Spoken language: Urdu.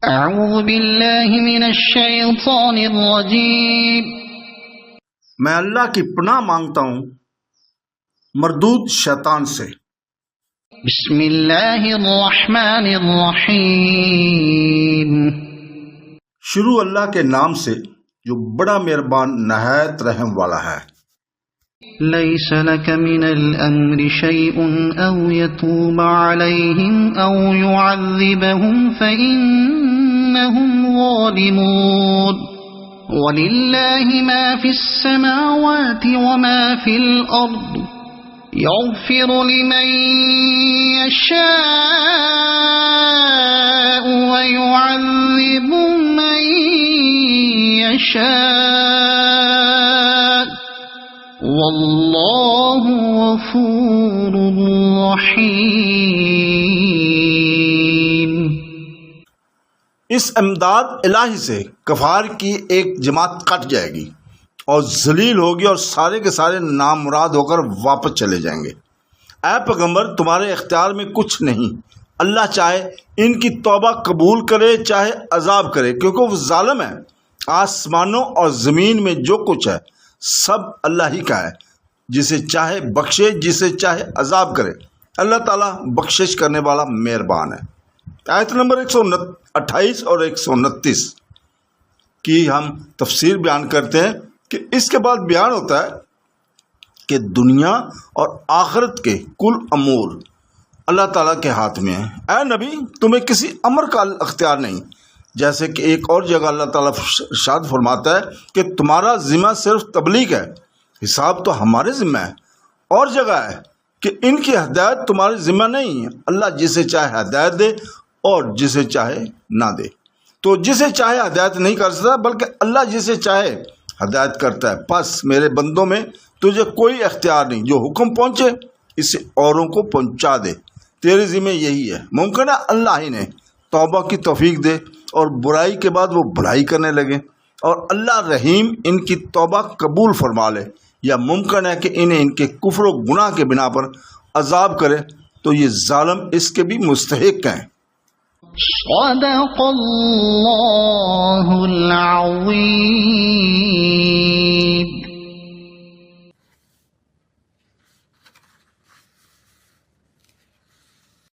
اعوذ باللہ من الشیطان الرجیم۔ میں اللہ کی پناہ مانگتا ہوں مردود شیطان سے۔ بسم اللہ الرحمن الرحیم۔ شروع اللہ کے نام سے جو بڑا مہربان نہایت رحم والا ہے۔ لیس لک من الامر شیء او یتوب علیہم او یعذبہم فإنہم ظالمون۔ وللہ ما فی السماوات وما فی الارض یغفر لمن یشاء ویعذب من یشاء واللہ غفور رحیم۔ اس امداد الہی سے کفار کی ایک جماعت کٹ جائے گی اور ذلیل ہوگی اور سارے کے سارے نامراد ہو کر واپس چلے جائیں گے۔ اے پیغمبر، تمہارے اختیار میں کچھ نہیں۔ اللہ چاہے ان کی توبہ قبول کرے چاہے عذاب کرے، کیونکہ وہ ظالم ہے۔ آسمانوں اور زمین میں جو کچھ ہے سب اللہ ہی کا ہے، جسے چاہے بخشے جسے چاہے عذاب کرے۔ اللہ تعالیٰ بخشش کرنے والا مہربان ہے۔ آیت نمبر 128 اور 129 کی ہم تفسیر بیان کرتے ہیں کہ اس کے بعد بیان ہوتا ہے کہ دنیا اور آخرت کے کل امور اللہ تعالیٰ کے ہاتھ میں ہیں۔ اے نبی، تمہیں کسی امر کا اختیار نہیں، جیسے کہ ایک اور جگہ اللہ تعالیٰ ارشاد فرماتا ہے کہ تمہارا ذمہ صرف تبلیغ ہے، حساب تو ہمارے ذمہ ہے۔ اور جگہ ہے کہ ان کی ہدایت تمہارے ذمہ نہیں ہے، اللہ جسے چاہے ہدایت دے اور جسے چاہے نہ دے۔ تو جسے چاہے ہدایت نہیں کر سکتا، بلکہ اللہ جسے چاہے ہدایت کرتا ہے۔ پس میرے بندوں میں تجھے کوئی اختیار نہیں، جو حکم پہنچے اسے اوروں کو پہنچا دے، تیرے ذمہ یہی ہے۔ ممکن ہے اللہ ہی نے توبہ کی توفیق دے اور برائی کے بعد وہ بھلائی کرنے لگے، اور اللہ رحیم ان کی توبہ قبول فرما لے، یا ممکن ہے کہ انہیں ان کے کفر و گناہ کے بنا پر عذاب کرے، تو یہ ظالم اس کے بھی مستحق ہیں۔ صدق اللہ العظیم۔